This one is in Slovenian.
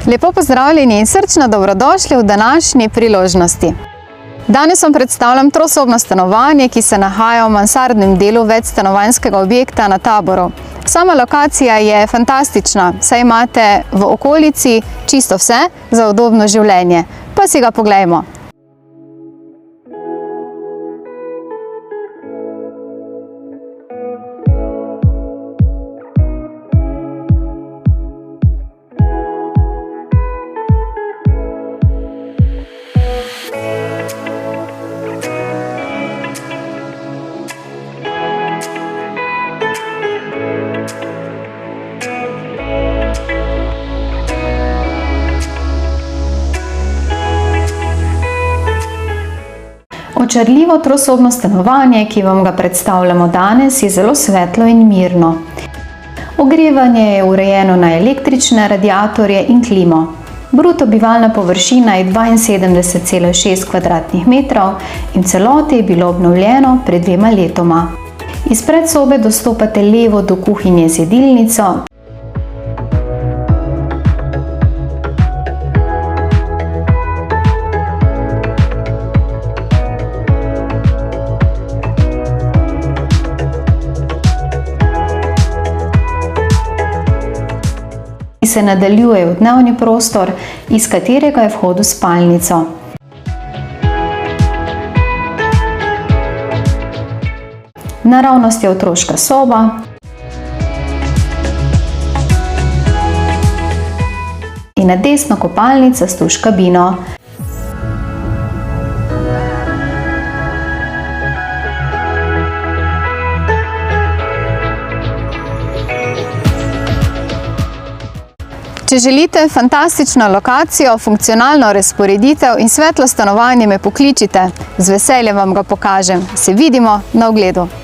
Lepo pozdravljeni in srčno dobrodošli v današnji priložnosti. Danes vam predstavljam trosobno stanovanje, ki se nahaja v mansardnem delu večstanovanjskega objekta na Taboru. Sama lokacija je fantastična, saj imate v okolici čisto vse za udobno življenje. Pa si ga poglejmo. Očarljivo trosobno stanovanje, ki vam ga predstavljamo danes, je zelo svetlo in mirno. Ogrevanje je urejeno na električne radiatorje in klimo. Bruto bivalna površina je 72,6 kvadratnih metrov in v celoti je bilo obnovljeno pred 2 letoma. Iz predsobe dostopate levo do kuhinje z jedilnico, ki se nadaljuje v dnevni prostor, iz katerega je vhod v spalnico. Naravnost je otroška soba, in na desno kopalnica s tuš kabino. Če želite fantastično lokacijo, funkcionalno razporeditev in svetlo stanovanje, me pokličite. Z veseljem vam ga pokažem. Se vidimo na ogledu.